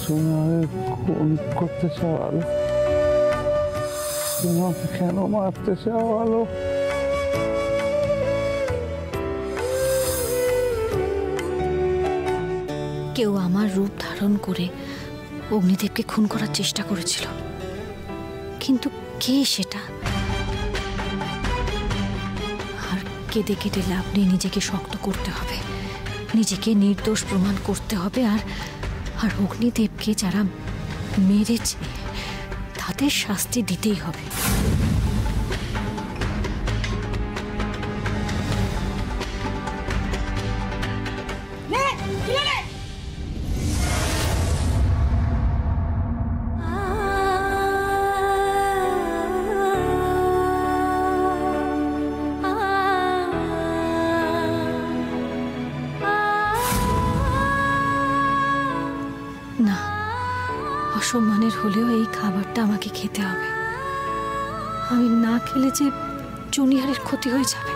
তুমি আমাকে খুন করতে চাও আলো? তুমি আমাকে কেন মারতে চাও আলো? কেউ আমার রূপ ধারণ করে অগ্নিদেবকে খুন করার চেষ্টা করেছিল, কিন্তু কে সেটা? আর কেঁদে কেটে লাভ নেই, নিজেকে শক্ত করতে হবে, নিজেকে নির্দোষ প্রমাণ করতে হবে। আর অগ্নিদেবকে যারা মেরেছে তাদের শাস্তি দিতেই হবে। না, অসম্মানের হলেও এই খাবারটা আমাকে খেতে হবে। আমি না খেলে যে জুনিয়রের ক্ষতি হয়ে যাবে।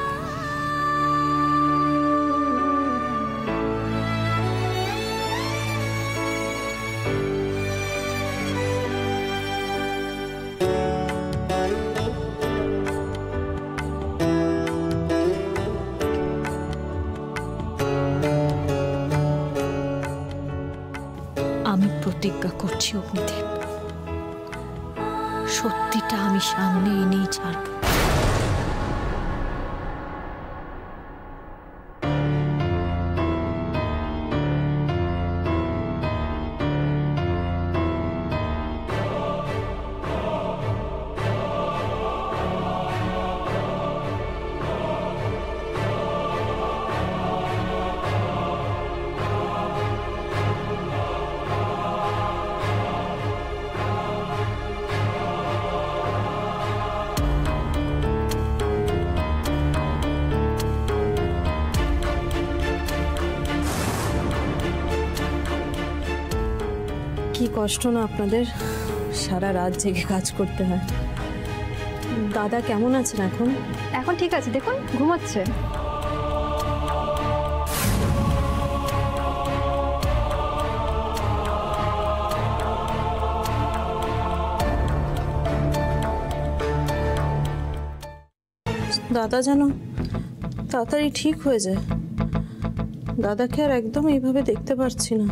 আমি প্রতিজ্ঞা করছি অগ্নিদেব, সত্যিটা আমি সামনে এনেই ছাড়ব। কি কষ্ট না আপনাদের, সারা রাত জেগে কাজ করতে হয়। দাদা কেমন আছেন এখন? এখন ঠিক আছে, দেখুন ঘুমাচ্ছে। দাদা যেন তাড়াতাড়ি ঠিক হয়ে যায়। দাদাকে আর একদম এইভাবে দেখতে পারছি না।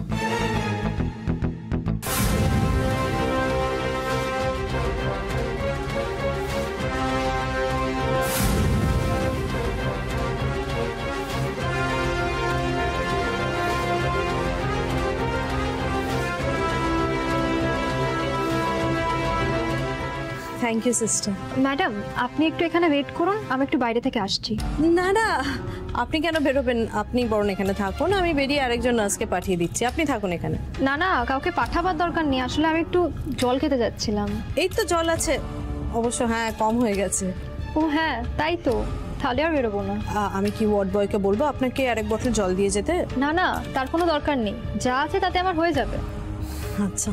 Thank you sister. ম্যাডাম, আপনি একটু এখানে ওয়েট করুন, আমি একটু বাইরে থেকে আসছি। না না, আপনি কেন বেরোবেন? আপনি বরং এখানে থাকুন, আমি বেরিয়ে আরেকজন নার্সকে পাঠিয়ে দিচ্ছি। আপনি থাকুন এখানে। না না, কাউকে পাঠাবার দরকার নেই, আসলে আমি একটু জল খেতে যাচ্ছিলাম। এই তো জল আছে অবশ্য, হ্যাঁ কম হয়ে গেছে। ও হ্যাঁ, তাই তো, তাহলে আর বেরোবো না। আমি কি ওয়ার্ড বয়কে বলবো আপনাকে আরেক বোতল জল দিয়ে যেতে? না না, তার কোনো দরকার নেই, যা আছে তাতে আমার হয়ে যাবে। আচ্ছা।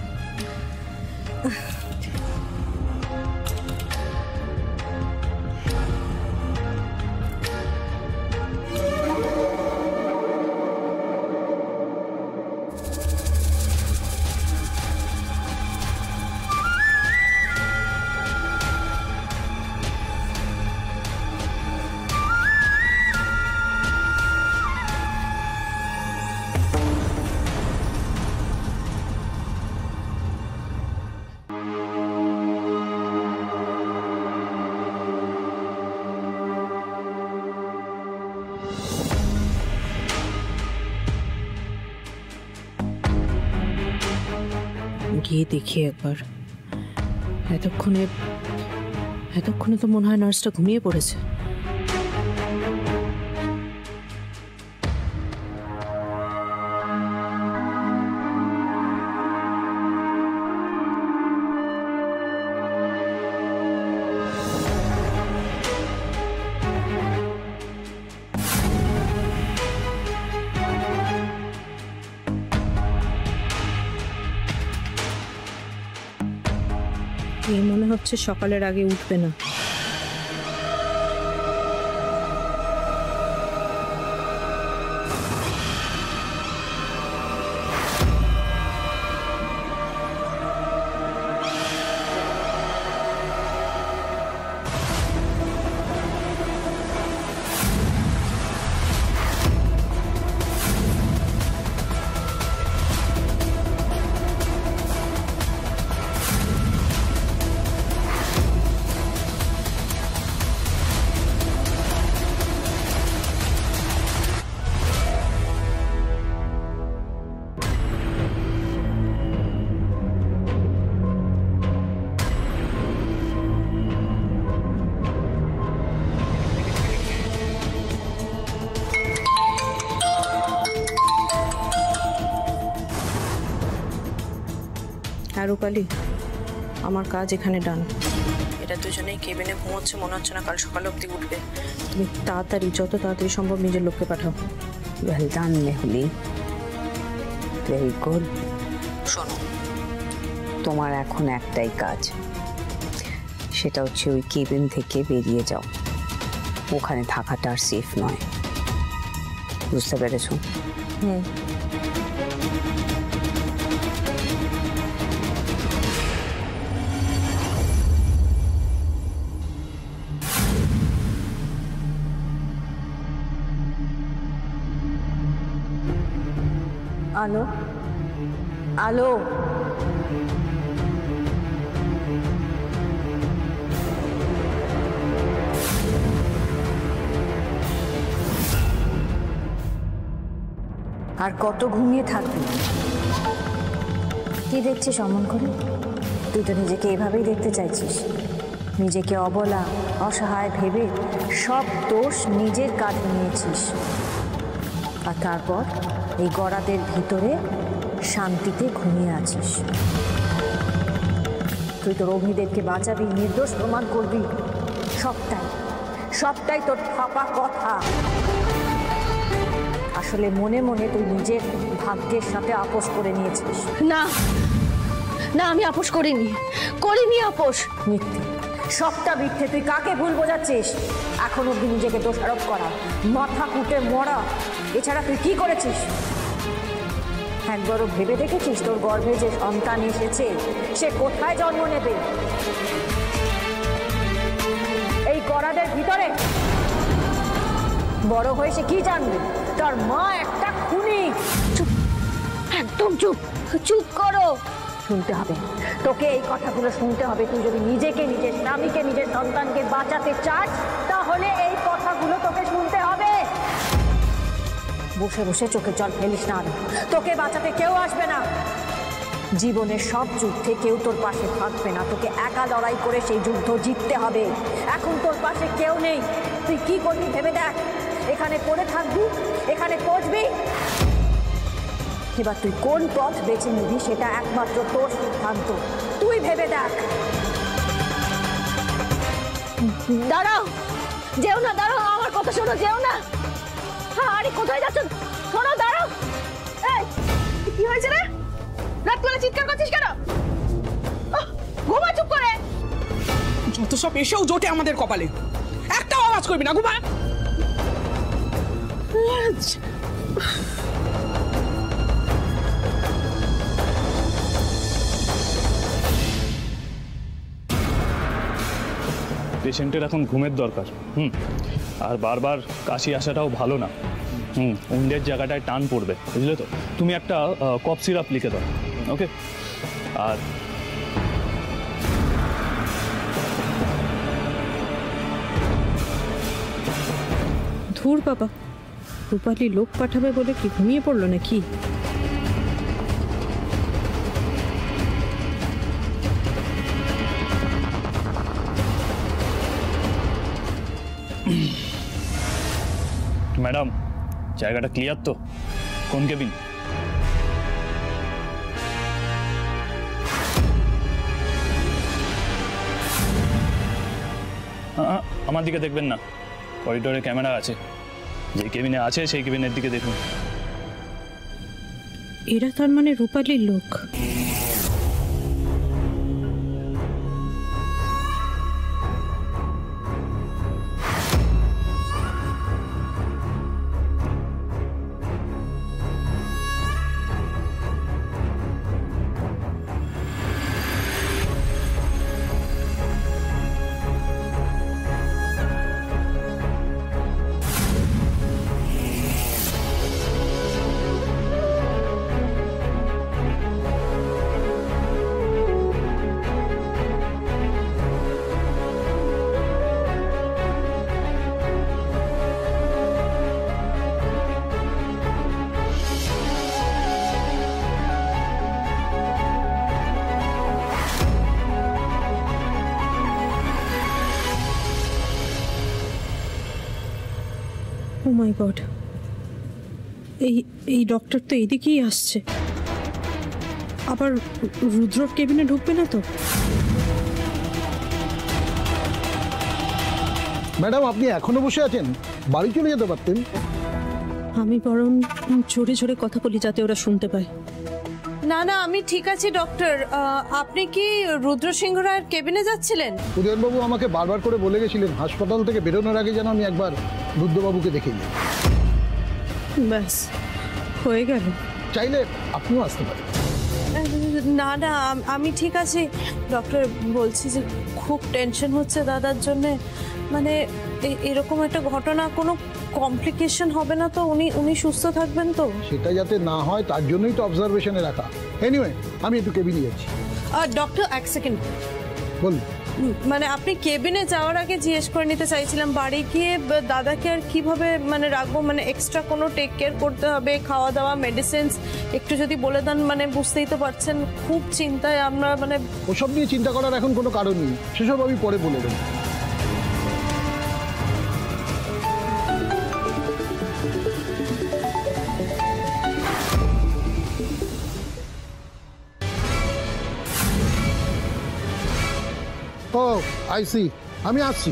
গিয়ে দেখি একবার। এতক্ষণে তো মনে হয় নার্সটা ঘুমিয়ে পড়েছে। এই মনে হচ্ছে সকালের আগে উঠবে না। রূপালি, আমার কাজ এখানে ডান। এরা দুজনেই কেবিনে ঘুমোচ্ছে, মনে হচ্ছে না কাল সকালে অবধি উঠবে। তুমি তাড়াতাড়ি, যত তাড়াতাড়ি সম্ভব নিজের লোককে পাঠাও। Well done Mehuli, very good. শোনো, তোমার এখন একটাই কাজ, সেটা হচ্ছে ওই কেবিন থেকে বেরিয়ে যাও। ওখানে থাকাটা আর সেফ নয়, বুঝতে পেরেছো? হুম। আলো, আলো, আর কত ঘুমিয়ে থাকবি? কি দেখছিস অমন করে? তুই তো নিজেকে এভাবেই দেখতে চাইছিস, নিজেকে অবলা অসহায় ভেবে সব দোষ নিজের কাঁধে নিয়েছিস, আর তারপর এই গড়াদের ভিতরে শান্তিতে ঘুমিয়ে আছিস। তুই তোর অগ্নিদেবকে বাঁচাবি, নির্দোষ প্রমাণ করবি, সবটাই সবটাই তোর ফাঁপা কথা। আসলে মনে মনে তুই নিজের ভাগ্যের সাথে আপোষ করে নিয়েছিস। না না, আমি আপোষ করিনি আপোষ। মিথ্যে, সবটা মিথ্যে। তুই কাকে ভুল বোঝাচ্ছিস? এখন অব্দি নিজেকে দোষারোপ করা, মাথা কুটে মরা, এছাড়া তুই কি করেছিস? একবারও ভেবে দেখেছিস তোর গর্ভে যে সন্তান এসেছে সে কোথায় জন্ম নেবে? এই গড়াদের ভিতরে? বড় হয়ে সে কি জানবে তার মা একটা খুনি? চুপ, একদম চুপ, চুপ করো। শুনতে হবে তোকে, এই কথাগুলো শুনতে হবে। তুই যদি নিজেকে, নিজের স্বামীকে, নিজের সন্তানকে বাঁচাতে চাস তাহলে এই কথাগুলো তোকে শুনতে হবে। বসে বসে চোখের জল ফেলিস না, তোকে বাঁচাতে কেউ আসবে না। জীবনের সব যুদ্ধে কেউ তোর পাশে থাকবে না, তোকে একা লড়াই করে সেই যুদ্ধ জিততে হবে। এখন তোর পাশে কেউ নেই, তুই কি করবি ভেবে দেখ। এখানে পড়ে থাকবি, এখানে পচবি, এবার তুই কোন পথ বেছে নিবি সেটা একমাত্র তোর সিদ্ধান্ত। তুই ভেবে দেখ। দাঁড়াও, যেও না, দাঁড়াও, আমার কথা শোনো, যেও না। আরে কোথায় যাচ্ছ? শোনো, দাঁড়াও। এই কি হয়েছে রে? রাত করে চিৎকার করছিস কেন? ঘুমা চুপ করে। যত সব এসেও জোটে আমাদের কপালে, একটাও আওয়াজ করবি না, ঘুমা। পেশেন্টের এখন ঘুমের দরকার। আর বারবার কাশি আসাটাও ভালো না। উন্ডের জায়গাটায় টান পড়বে, বুঝলে তো? তুমি একটা কফ সিরাপ লিখে দাও, ওকে? আর ধুর বাবা, রূপালি লোক পাঠাবে বলে কি ঘুমিয়ে পড়লো নাকি? ম্যাডাম, জায়গাটা ক্লিয়ার তো? কোন কেবিন? আমার দিকে দেখবেন না, করিডোরে ক্যামেরা আছে। যে কেবিনে আছে সেই কেবিনের দিকে দেখুন। এরা তার মানে রূপালির লোক। ও মাই গড, এই ডক্টর তো এইদিকেই আসছে। আবার রুদ্রর কেবিনে ঢুকবে না তো? ম্যাডাম, আপনি এখনো বসে আছেন? বাড়ি চলে যেতে পারতেন। আমি বরং জোরে জোরে কথা বলি যাতে ওরা শুনতে পায়। না না, আমি ঠিক আছি ডক্টর। আপনি কি রুদ্র সিংহ রায়ের কেবিনে যাচ্ছিলেন? উদয়নবাবু আমাকে বারবার করে বলে গেছিলেন হাসপাতাল থেকে বেরোনোর আগে যেন আমি একবার রুদ্রবাবুকে দেখে নিই। ব্যাস হয়ে গেল। চাইলে আপনিও আসতে পারেন। না না, আমি ঠিক আছি ডক্টর। বলছি যে খুব টেনশন হচ্ছে দাদার জন্যে। মানে এরকম একটা ঘটনা কোনো কমপ্লিকেশন হবে না তো? উনি সুস্থ থাকবেন তো? সেটা যাতে না হয় তার জন্যই তো অবজারভেশনে রাখা। এনিওয়ে, আমি একটু কেবিনে যাচ্ছি। ডক্টর এক সেকেন্ড বলুন। মানে আপনি কেবিনে যাওয়ার আগে জিজ্ঞেস করে নিতে চাইছিলাম বাড়ি গিয়ে দাদাকে আর কিভাবে মানে রাখবো, মানে এক্সট্রা কোনো টেক কেয়ার করতে হবে, খাওয়া দাওয়া, মেডিসিনস একটু যদি বলে দেন। মানে বুঝতেই তো পারছেন খুব চিন্তায় আমরা। মানে ওসব নিয়ে চিন্তা করার এখন কোনো কারণ নেই, সেসব আমি পরে বলে দেবো। ও আই সি, আমি আসছি।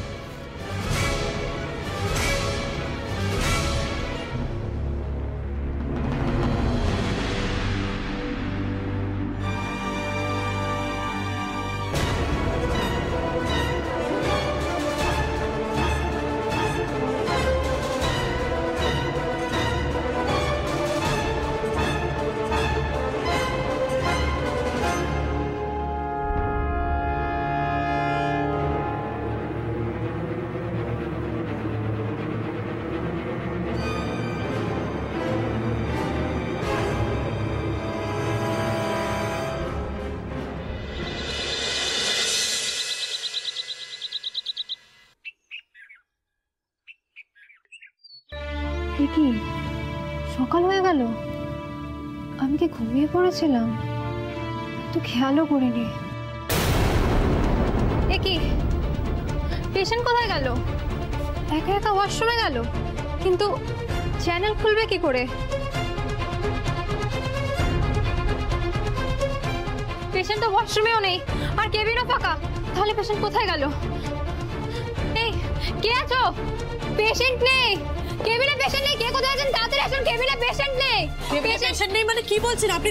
কি সকাল হয়ে গেল? আমি কি ঘুমিয়ে পড়েছিলাম? তো খেয়ালও করিনি। এ কি, পেশেন্ট কোথায় গেল? একা একা ওয়াশরুমে গেল, কিন্তু চ্যানেল খুলবে কি করে? পেশেন্ট তো ওয়াশরুমেও নেই, আর কেবিনও ফাঁকা। তাহলে পেশেন্ট কোথায় গেল? এই কে আছো? পেশেন্ট নেই কেবিনে, পেশেন্ট নেই। কে কোথায় আছেন? তাড়াতাড়ি আসুন, কেবিনে পেশেন্ট নেই। পেশেন্ট নেই মানে কি বলছেন আপনি?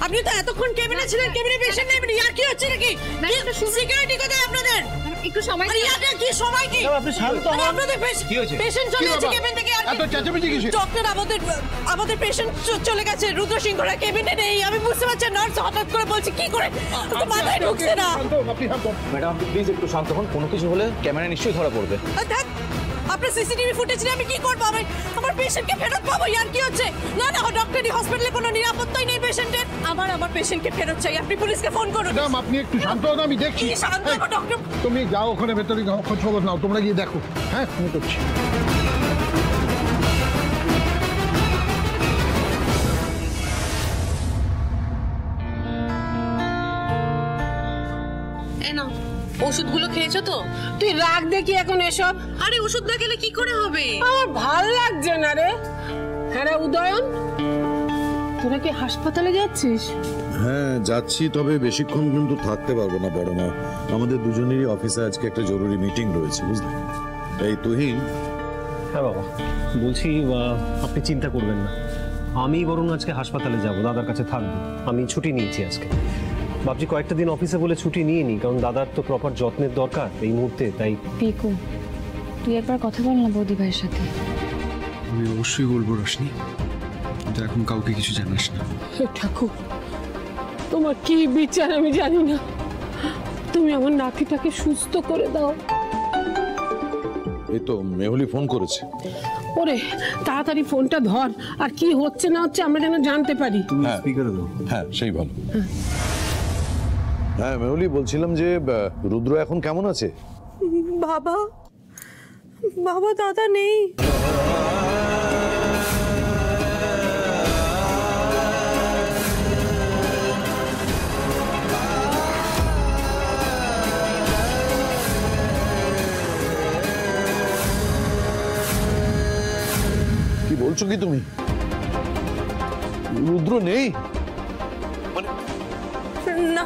আপনি তো এতক্ষণ কেবিনে ছিলেন, কেবিনে পেশেন্ট নেই মানে ইয়ার কি হচ্ছে নাকি? সিকিউরিটি কোথায় আপনাদের? একটু সময় আরে ইয়ার কি সময় কি? আপনি শান্ত হন। আপনাদের পেশেন্ট চলে গেছে কেবিন থেকে। আর এত চেঁচামেচি কিসের? ডক্টর, আমাদের পেশেন্ট চলে গেছে। রুদ্র সিংহরা কেবিনে নেই। আমি বুঝতে পারছি নার্স হঠাৎ করে বলছে কি করে, তো মাথায় ঢুকছে না। আপনি শান্ত হন। ম্যাডাম, আপনি প্লিজ একটু শান্ত হন। কোনো কিছু হলে ক্যামেরা নিশ্চয়ই ধরা পড়বে। দেখ, আপনার সিসিটিভি ফুটেজ নিয়ে আমি কি করবো? আমার পেশেন্টকে ফেরত পাবো? ইয়ার কি হচ্ছে? না না ডক্টর, হসপিটালে কোনো নিরাপত্তাই নেই পেশেন্টের। আমার পেশেন্টকে ফেরত চাই। আপনি পুলিশকে ফোন করুন। ম্যাডাম, আপনি একটু শান্ত হন, আমি দেখছি। শান্ত হবো ডক্টর? তুমি যাও ওখানে ভেতরে, খোঁজ খবর নাও। তোমরা গিয়ে দেখো। হ্যাঁ, আমি করছি। ওষুধগুলো খেয়েছো তো? তুই রাগ দেখি এখন এসব। আরে ওষুধ না খেলে কি করে হবে? আমার ভাল লাগছে না রে। হ্যাঁ রে উদয়ন, তোরা কি হাসপাতালে যাচ্ছিস? হ্যাঁ যাচ্ছি, তবে বেশিক্ষণ কিন্তু থাকতে পারবো না বড় মা। আমাদের দুজনেরই অফিসে আজকে একটা জরুরি মিটিং রয়েছে, বুঝলে। এই তুহিন। হ্যাঁ বাবা, বলছি আপনি চিন্তা করবেন না, আমি বরং আজকে হাসপাতালে যাব, দাদার কাছে থাকবো। আমি ছুটি নিয়েছি আজকে। ভাবছি কয়েকটা দিন অফিসে বলে ছুটি নিয়ে নিই, কারণ দাদার তো প্রপার যত্নের দরকার এই মুহূর্তে। তাই পিকু, তুই একবার কথা বল না বৌদি ভাইয়ের সাথে। আমি অবশ্যই বলবো রশনি, কিন্তু এখন কাউকে কিছু জানাস না। ঠাকুর, তোমার কি বিচার আমি জানি না। তুমি আমার নাতিটাকে সুস্থ করে দাও। এই তো মেহুলি ফোন করেছে। ওরে তাড়াতাড়ি ফোনটা ধর, আর কি হচ্ছে না হচ্ছে আমরা যেন জানতে পারি। তুমি স্পিকারে দাও। হ্যাঁ, সেই ভালো। হ্যাঁ মেহুলি, বলছিলাম যে রুদ্র এখন কেমন আছে? বাবা দাদা নেই। কি বলছো কি তুমি? রুদ্র নেই? মানে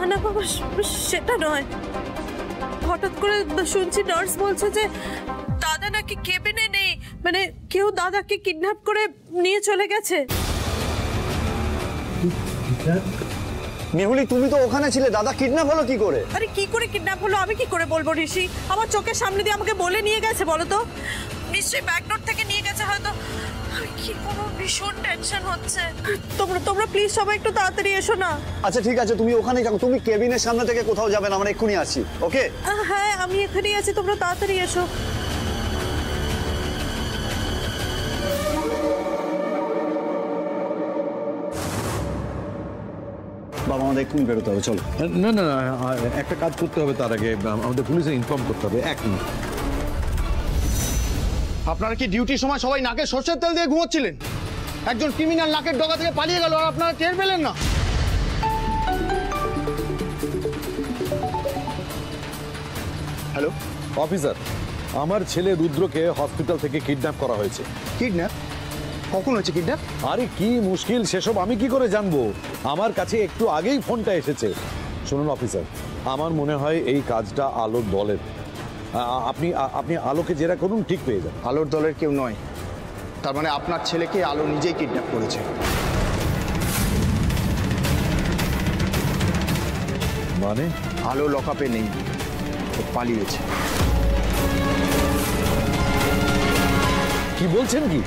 না না বাবা, সেটা নয়। হঠাৎ করে শুনছি নার্স বলছে যে দাদা নাকি কেবিনে নেই, মানে কেউ দাদাকে কিডন্যাপ করে নিয়ে চলে গেছে। মেহুলি, তুমি তো ওখানে ছিলে, দাদা কিডন্যাপ হলো কি করে? আরে কি করে কিডন্যাপ হলো আমি কি করে বলবো ঋষি? আমার চোখের সামনে দিয়ে আমাকে বলে নিয়ে গেছে। বলো তো, নিশ্চয়ই ব্যাকডোর থেকে নিয়ে গেছে হয়তো। আমি কি করব, ভীষণ টেনশন হচ্ছে। তোমরা প্লিজ সবাই একটু তাড়াতাড়ি এসো না। আচ্ছা ঠিক আছে, তুমি ওখানেই থাকো, তুমি কেবিনের সামনে থেকে কোথাও যাবে না, আমরা এক্ষুনি আসি। ওকে? হ্যাঁ আমি এখানেই আছি, তোমরা তাড়াতাড়ি এসো। বাবা, আমাদের এক্ষুনি বেরোতে হবে, চলো। না না না, একটা কাজ করতে হবে তার আগে, আমাদের পুলিশে ইনফর্ম করতে হবে। 1 মিনিট। আপনারা কি ডিউটির সময় সবাই নাকে সর্ষের তেল দিয়ে ঘুমোচ্ছিলেন? একজন ক্রিমিনাল নাকের ডগা থেকে পালিয়ে গেল আর আপনারা টের পেলেন না? হ্যালো অফিসার, আমার ছেলে রুদ্রকে হসপিটাল থেকে কিডন্যাপ করা হয়েছে। কিডন্যাপ? কখন হয়েছে কিডন্যাপ? আরে কি মুশকিল, সেসব আমি কি করে জানবো? আমার কাছে একটু আগেই ফোনটা এসেছে। শুনুন অফিসার, আমার মনে হয় এই কাজটা আলোর দলের। আপনি আলোকে জেরা করুন, ঠিক পেয়ে যান। আলোর দলের কেউ নয়, তার মানে আপনার ছেলেকে আলো নিজেই কিডন্যাপ করেছে। মানে? আলো লকআপে নেই, ও পালিয়েছে। কি বলছেন? কি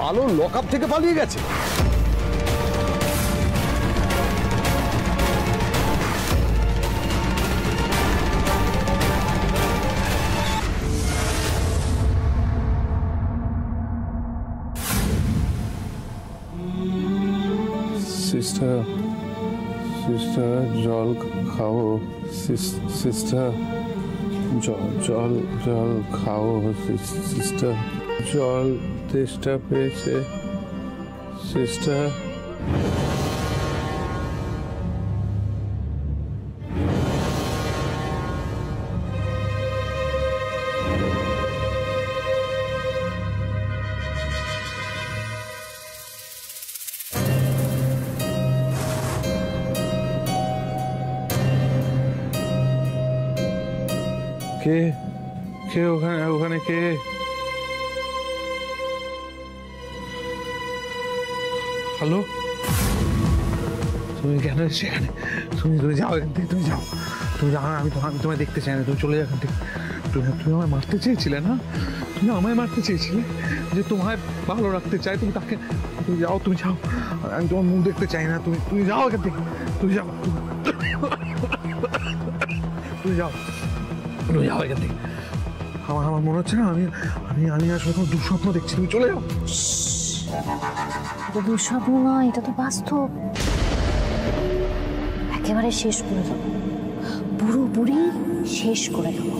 আলো লকআপ থেকে পালিয়ে গেছে? সিস্টার সিস্টার জল খাও, সিস্টার জল খাও, সিস্টার জল তেষ্টা পেয়েছে, সিস্টার। কে কে ওখানে কে? হ্যালো, তুমি কেন সেখানে? তুমি যাও এখান থেকে, তুমি যাও। আমি তোমায় দেখতে চাই না, তুমি চলে যাও এখান থেকে। তুমি আমায় মারতে চেয়েছিলে না? তুমি আমায় মারতে চেয়েছিলে, যে তোমায় ভালো রাখতে চাই, তুমি তাকে। তুমি যাও, তুমি যাও, আমি তোমার মুখ দেখতে চাই না। তুমি যাও এখান থেকে, তুমি যাও, তুমি যাও, তুমি যাও এখান থেকে। আমার মনে হচ্ছে না আমি আসলে কোনো দুঃস্বপ্ন দেখছি। তুমি চলে যাও। এটা দুঃস্বপ্ন নয়, এটা তো বাস্তব। একেবারে শেষ করে দেবো, পুরোপুরি শেষ করে দেবো।